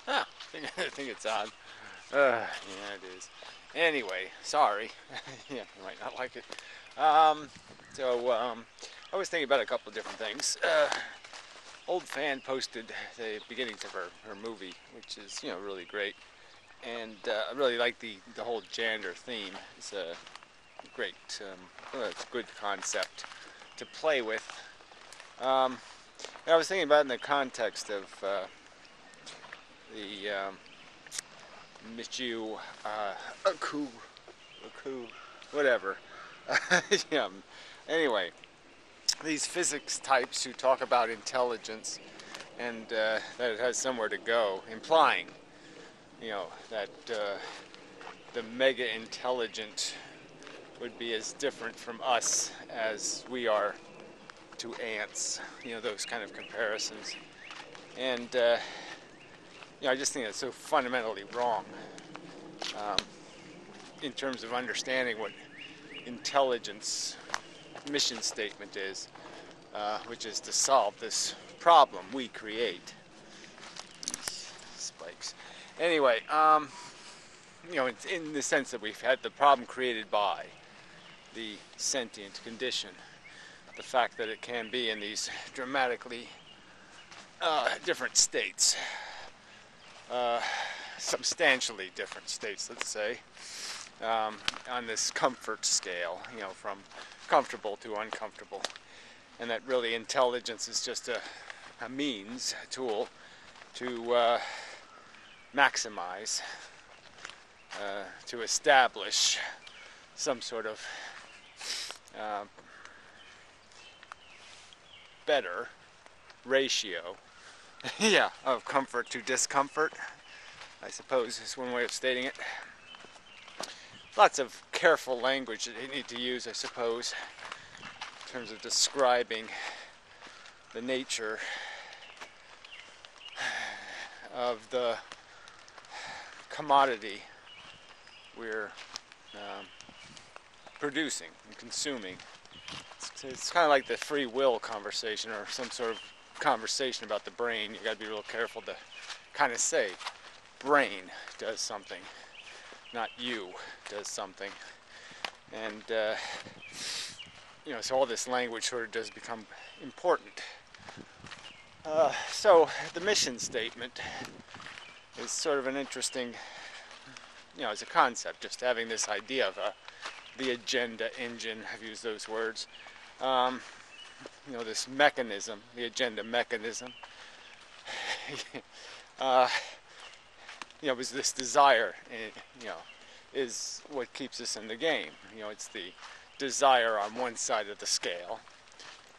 Ah, I think it's on. Yeah, it is. Anyway, sorry. Yeah, you might not like it. Um, so, I was thinking about a couple of different things. Old fan posted the beginnings of her movie, which is, really great. And I really like the whole gender theme. It's a great, it's a good concept to play with. Um, and I was thinking about it in the context of the Michiu Aku, Aku, whatever. Yeah. Anyway, these physics types who talk about intelligence and that it has somewhere to go, implying, that the mega intelligent would be as different from us as we are to ants. Those kind of comparisons. And I just think that's so fundamentally wrong um, in terms of understanding what intelligence mission statement is, which is to solve this problem we create. These spikes. Anyway, it's in the sense that we've had the problem created by the sentient condition. The fact that it can be in these dramatically different states, substantially different states, let's say, on this comfort scale, from comfortable to uncomfortable. And that really intelligence is just a means, a tool to maximize, to establish some sort of better ratio, yeah, of comfort to discomfort, I suppose is one way of stating it. Lots of careful language that you need to use, I suppose, in terms of describing the nature of the commodity we're producing and consuming. It's kind of like the free will conversation, or some sort of conversation about the brain. You got to be real careful to kind of say brain does something, not you does something. And so all this language sort of does become important. So the mission statement is sort of an interesting, as a concept, just having this idea of the agenda engine. I've used those words. This mechanism, the agenda mechanism. Was this desire, is what keeps us in the game. It's the desire on one side of the scale,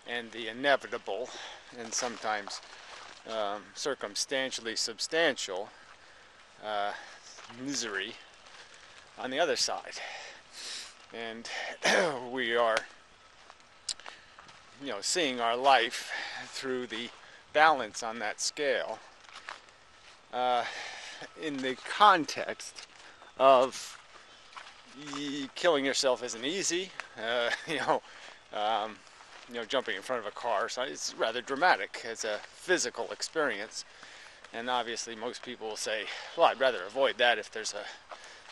and the inevitable, and sometimes circumstantially substantial misery on the other side. And we are, seeing our life through the balance on that scale, in the context of killing yourself isn't easy. Jumping in front of a car, so it's rather dramatic as a physical experience. And obviously most people will say, well, I'd rather avoid that if there's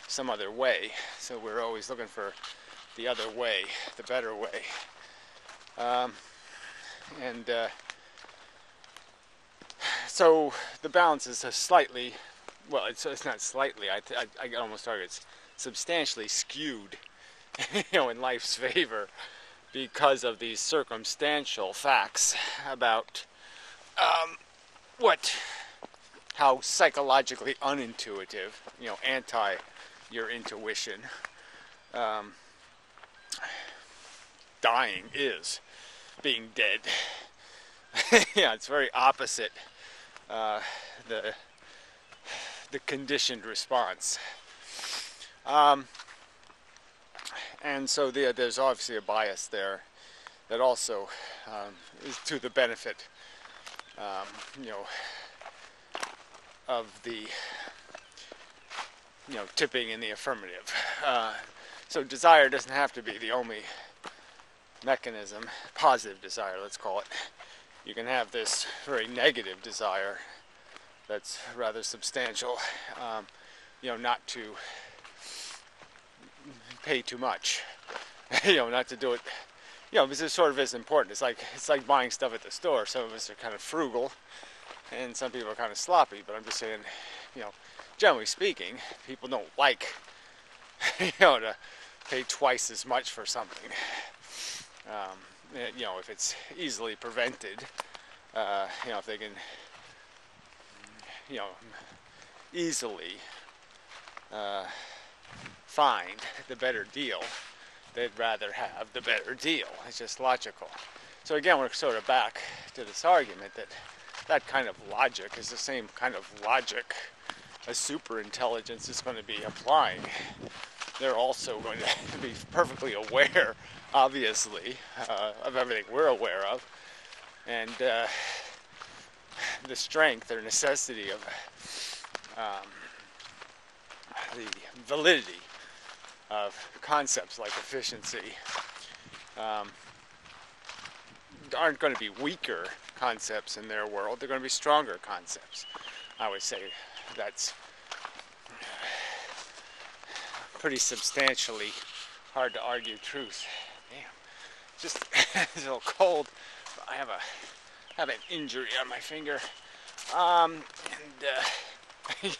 some other way. So we're always looking for the other way, the better way. So the balance is slightly, well, it's not slightly, I almost argue it's substantially skewed, in life's favor, because of these circumstantial facts about how psychologically unintuitive, anti your intuition, dying is, being dead. Yeah, it's very opposite the conditioned response. And so there's obviously a bias there that also is to the benefit, of the, tipping in the affirmative. So desire doesn't have to be the only mechanism, positive desire, let's call it. You can have this very negative desire that's rather substantial. Not to pay too much. Not to do it. Because it sort of is important. It's like buying stuff at the store. Some of us are kind of frugal, and some people are kind of sloppy. But I'm just saying, generally speaking, people don't like, to pay twice as much for something. If it's easily prevented, if they can, easily find the better deal, they'd rather have the better deal. It's just logical. So again, we're sort of back to this argument that kind of logic is the same kind of logic a superintelligence is going to be applying. They're also going to be perfectly aware, obviously, of everything we're aware of, and the strength or necessity of the validity of concepts like efficiency aren't going to be weaker concepts in their world. They're going to be stronger concepts. I would say that's pretty substantially hard to argue truth. Damn, just it's a little cold. I have an injury on my finger, and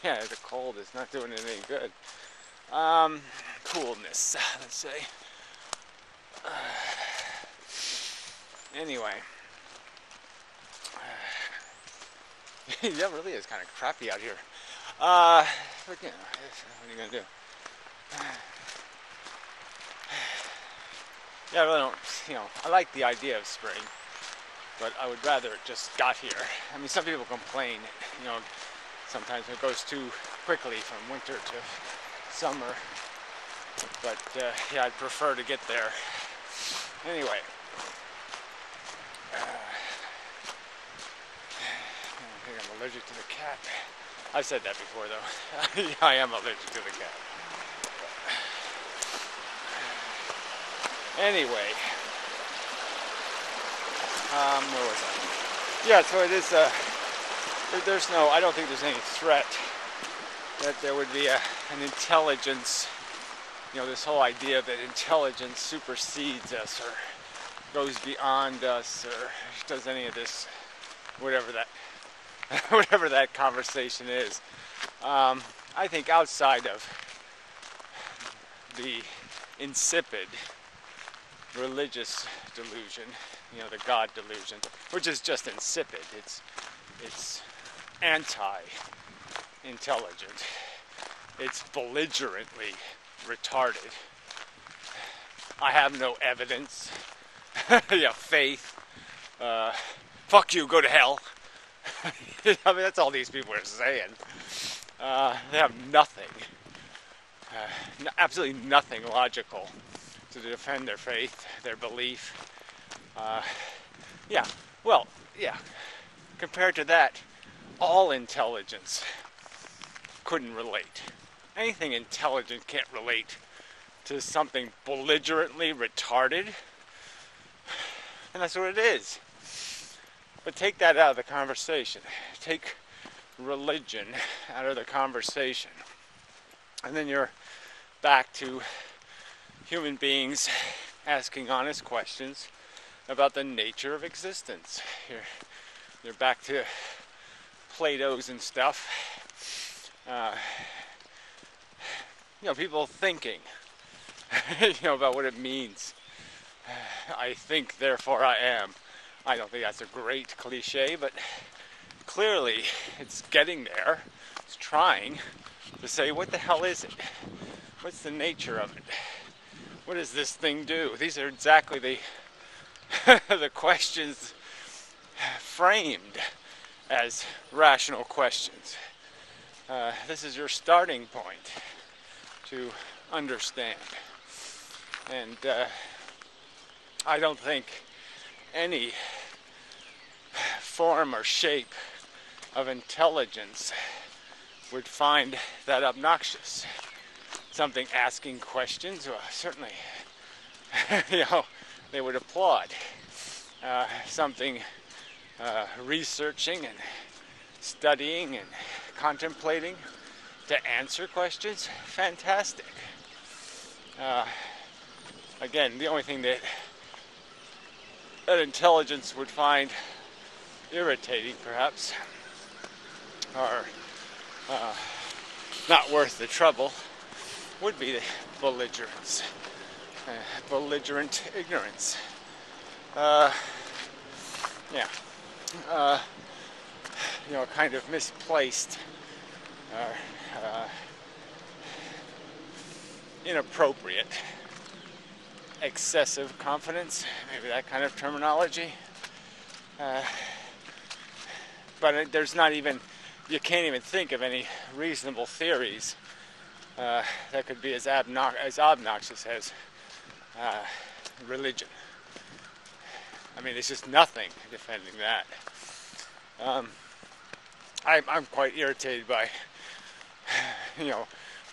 yeah, the cold is not doing it any good. Coolness, let's say. Anyway, that really is kind of crappy out here. But what are you gonna do? Yeah, I really don't. I like the idea of spring, but I would rather it just got here. I mean, some people complain, sometimes it goes too quickly from winter to summer. But yeah, I'd prefer to get there. Anyway, I think I'm allergic to the cat. I've said that before, though. Yeah, I am allergic to the cat. Anyway, where was I? Yeah, so it is. I don't think there's any threat that there would be an intelligence. This whole idea that intelligence supersedes us or goes beyond us or does any of this, whatever that conversation is. I think outside of the insipid religious delusion, the God delusion, which is just insipid. It's anti-intelligent. It's belligerently retarded. I have no evidence. Yeah, faith. Fuck you, go to hell. I mean, that's all these people are saying. They have nothing, absolutely nothing logical to defend their faith, their belief. Yeah, compared to that, all intelligence couldn't relate. Anything intelligent can't relate to something belligerently retarded. And that's what it is. But take that out of the conversation. Take religion out of the conversation. And then you're back to human beings asking honest questions about the nature of existence. You're back to Plato's and stuff. People thinking, about what it means. I think, therefore I am. I don't think that's a great cliche, but clearly it's getting there. It's trying to say, what the hell is it? What's the nature of it? What does this thing do? These are exactly the the questions framed as rational questions. This is your starting point to understand. And I don't think any form or shape of intelligence would find that obnoxious. Something asking questions, well, certainly, they would applaud. Something researching and studying and contemplating to answer questions, fantastic. Again, the only thing that intelligence would find irritating, perhaps, or not worth the trouble, would be the belligerence, belligerent ignorance. Yeah, kind of misplaced, inappropriate, excessive confidence, maybe that kind of terminology. But there's not even, you can't even think of any reasonable theories that could be as obnoxious as religion. I mean, there's just nothing defending that. I'm quite irritated by,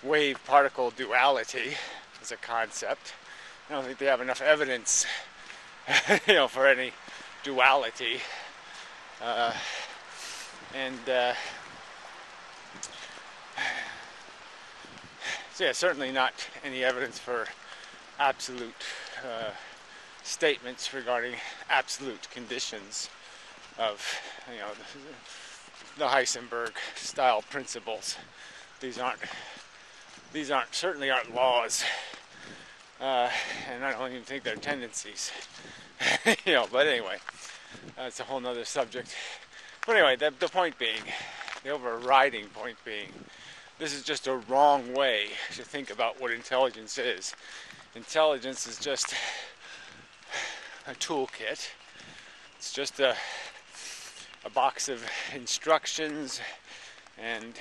wave-particle duality as a concept. I don't think they have enough evidence, for any duality. So yeah, certainly not any evidence for absolute statements regarding absolute conditions of, the Heisenberg style principles. These certainly aren't laws, and I don't even think they're tendencies. But anyway, that's a whole nother subject. But anyway, the point being, the overriding point being, this is just a wrong way to think about what intelligence is. Intelligence is just a toolkit. It's just a box of instructions and,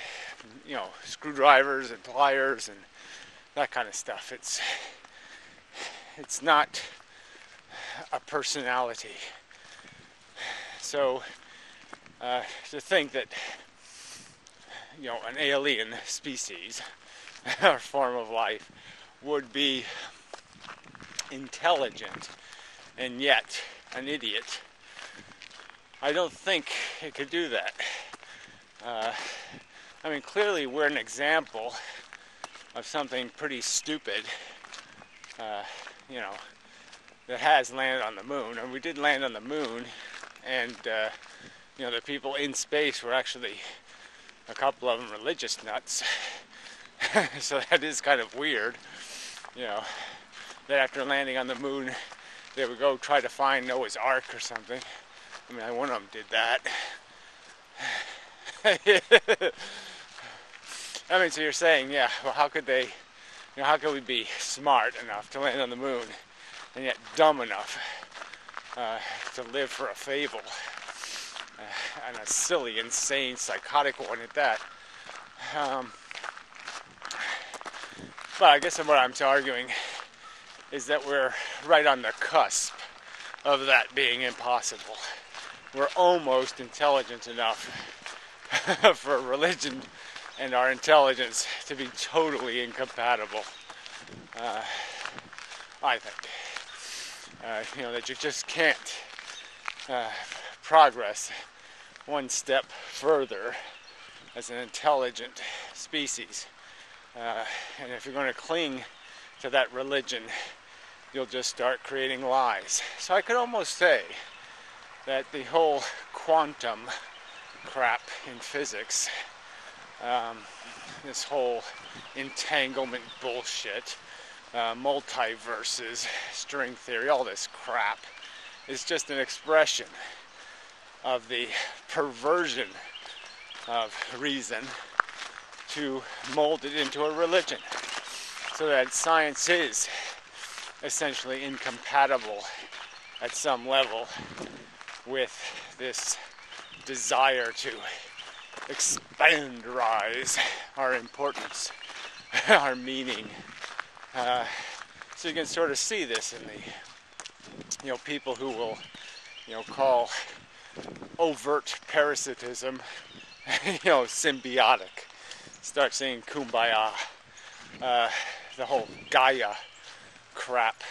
screwdrivers and pliers and that kind of stuff. It's not a personality. So to think that an alien species or form of life would be intelligent and yet an idiot, I don't think it could do that. Clearly we're an example of something pretty stupid, that has landed on the moon. And we did land on the moon, and, the people in space were actually, a couple of them, religious nuts. So that is kind of weird, that after landing on the moon, they would go try to find Noah's Ark or something. One of them did that. So you're saying, yeah, well, how could they, how could we be smart enough to land on the moon and yet dumb enough to live for a fable, and a silly, insane, psychotic one at that? But I guess what I'm arguing is that we're right on the cusp of that being impossible. We're almost intelligent enough for religion and our intelligence to be totally incompatible. I think. That you just can't progress one step further as an intelligent species. And if you're going to cling to that religion, you'll just start creating lies. So I could almost say that the whole quantum crap in physics, this whole entanglement bullshit, multiverses, string theory, all this crap, is just an expression of the perversion of reason to mold it into a religion, so that science is essentially incompatible at some level with this desire to expanderize our importance, our meaning. So you can sort of see this in the, people who will, call overt parasitism, symbiotic. Start saying kumbaya, the whole Gaia crap,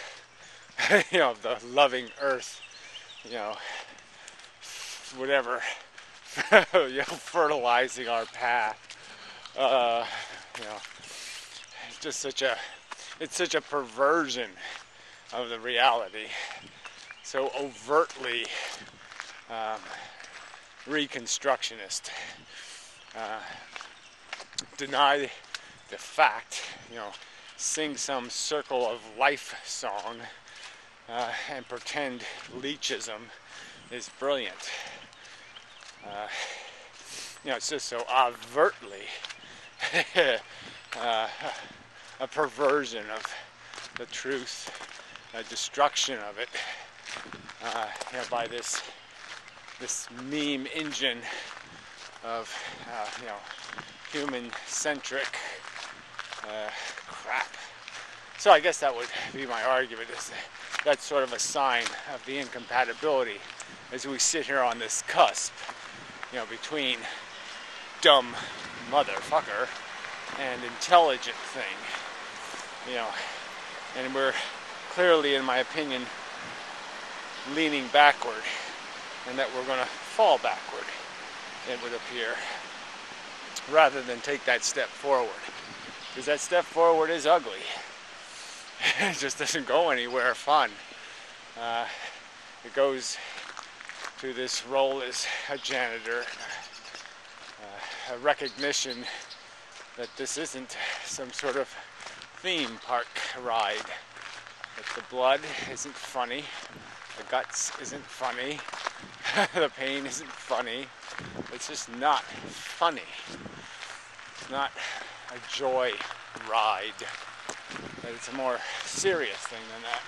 the loving earth, whatever fertilizing our path. You know, it's just such a perversion of the reality, so overtly reconstructionist. Deny the fact, sing some circle of life song, and pretend leechism is brilliant. It's just so overtly a perversion of the truth, a destruction of it, by this meme engine of human-centric crap. So I guess that would be my argument, is that's sort of a sign of the incompatibility as we sit here on this cusp, between dumb motherfucker and intelligent thing, and we're clearly, in my opinion, leaning backward, and that we're going to fall backward, it would appear, rather than take that step forward, because that step forward is ugly. It just doesn't go anywhere fun. It goes to this role as a janitor, a recognition that this isn't some sort of theme park ride, that the blood isn't funny, the guts isn't funny, the pain isn't funny. It's just not funny. It's not a joy ride. It's a more serious thing than that,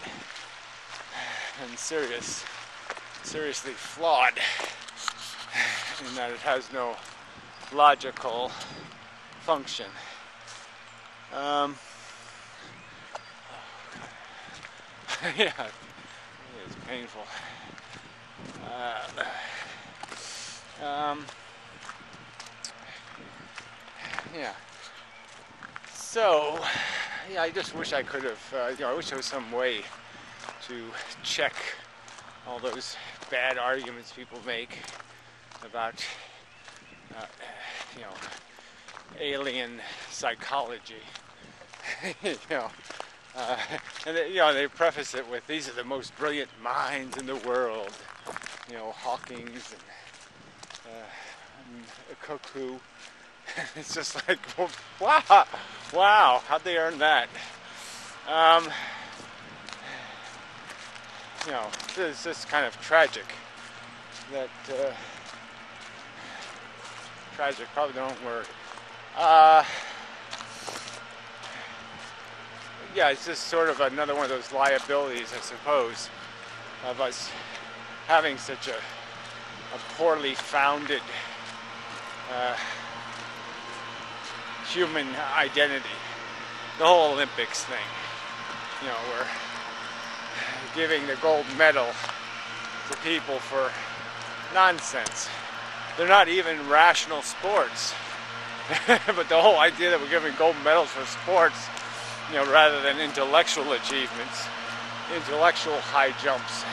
and seriously flawed, in that it has no logical function. Yeah, it's painful. Yeah. So, I just wish I could have, I wish there was some way to check all those bad arguments people make about, alien psychology. And they preface it with, these are the most brilliant minds in the world. Hawking's and Cuckoo. It's just like, wow, how'd they earn that? It's just kind of tragic that, tragic, probably the wrong word. It's just sort of another one of those liabilities, I suppose, of us having such a poorly founded human identity. The whole Olympics thing, we're giving the gold medal to people for nonsense. They're not even rational sports. But the whole idea that we're giving gold medals for sports, rather than intellectual achievements, intellectual high jumps.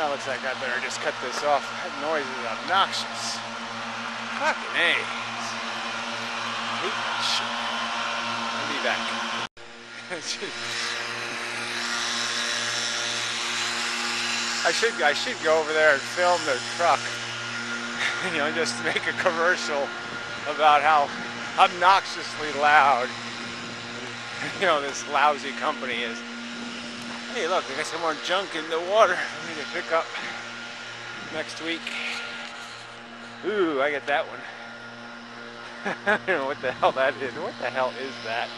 Looks like I better just cut this off. That noise is obnoxious. Fucking A. Hate that shit. I'll be back. I should go over there and film the truck. Just make a commercial about how obnoxiously loud, this lousy company is. Hey, look, I got some more junk in the water we need to pick up next week. Ooh, I get that one. I don't know what the hell that is. What the hell is that?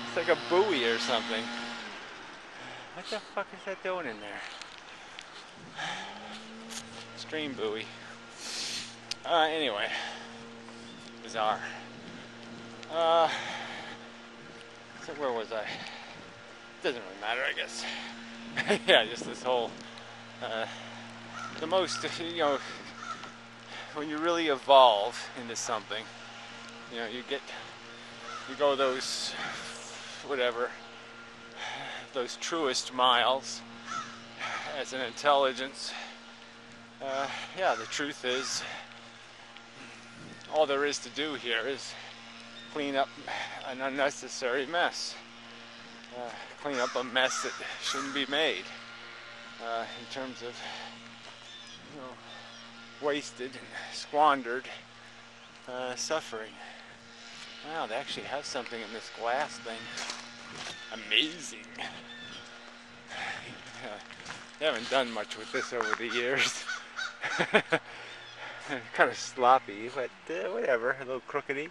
It's like a buoy or something. What the fuck is that doing in there? Stream buoy. Anyway. Bizarre. So where was I? Doesn't really matter, I guess. Just this whole, the most, when you really evolve into something, you go those, those truest miles as an intelligence, Yeah, the truth is, all there is to do here is clean up an unnecessary mess. Clean up a mess that shouldn't be made. In terms of, wasted and squandered suffering. Wow, they actually have something in this glass thing. Amazing. They haven't done much with this over the years. Kind of sloppy, but whatever, a little crookedy.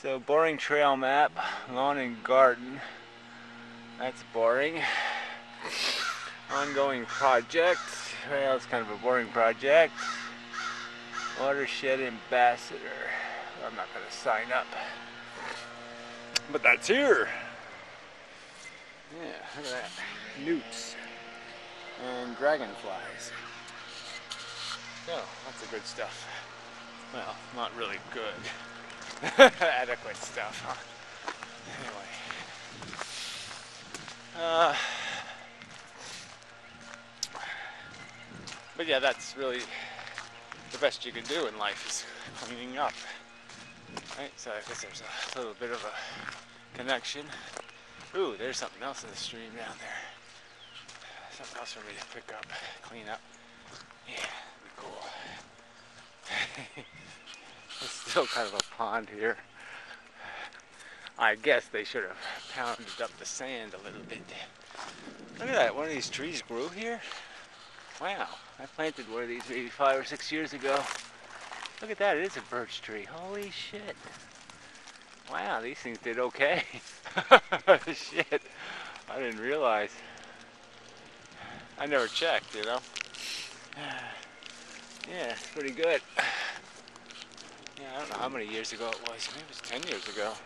So, boring trail map, lawn and garden. That's boring. Ongoing project. Well, it's kind of a boring project. Watershed ambassador. I'm not going to sign up. But that's here. Yeah, look at that. Newts. And dragonflies. So, lots of good stuff. Well, not really good. Adequate stuff, huh? Anyway. But yeah, that's really the best you can do in life is cleaning up. Right? So I guess there's a little bit of a connection. Ooh, there's something else in the stream down there. Something else for me to pick up, clean up. Yeah, that'd be cool. There's still kind of a pond here. I guess they should have pounded up the sand a little bit. Look at that, one of these trees grew here. Wow, I planted one of these maybe 5 or 6 years ago. Look at that, it is a birch tree. Holy shit. Wow, these things did okay. Shit, I didn't realize. I never checked, you know. Yeah, it's pretty good. Yeah, I don't know how many years ago it was. Maybe it was 10 years ago.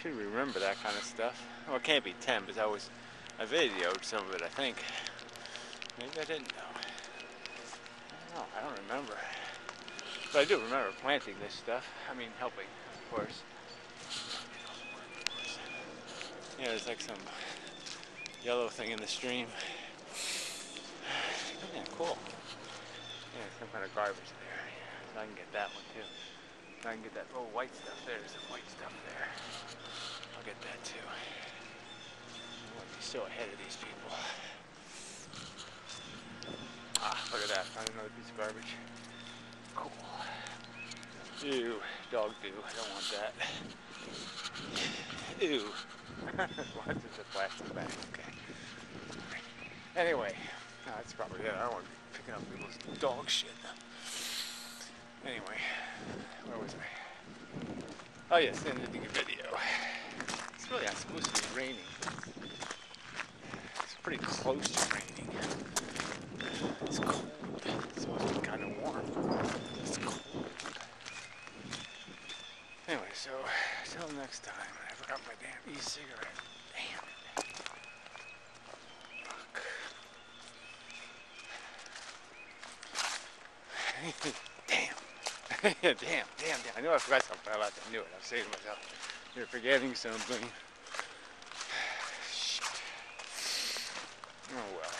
Should remember that kind of stuff. Well, it can't be 10 because I videoed some of it, I think. Maybe I didn't know. I don't remember. But I do remember planting this stuff. I mean, helping, of course. Yeah, there's like some yellow thing in the stream. Yeah, cool. Yeah, some kind of garbage there. Yeah, so I can get that one too. I can get that little white stuff there. There's some white stuff there. I'll get that too. I want to be so ahead of these people. Ah, look at that. Found another piece of garbage. Cool. Ew, dog do. I don't want that. Ew. What's in the plastic bag? Okay. Anyway, that's probably it. I don't want to be picking up people's dog shit. Anyway, where was I? Oh yes, ending the video. It's really not supposed to be raining. It's pretty close to raining. It's cold. It's supposed to be kind of warm. It's cold. Anyway, so until next time. I forgot my damn e-cigarette. Damn. Fuck. Damn. damn. I knew I forgot something. I knew it. I was saying to myself, you're forgetting something. Shit. Oh well.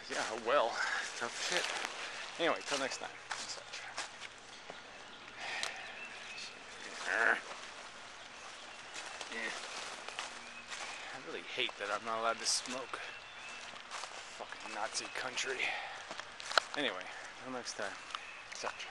Yeah, well. Tough shit. Anyway, till next time. I really hate that I'm not allowed to smoke. Fucking Nazi country. Anyway, till next time. Such.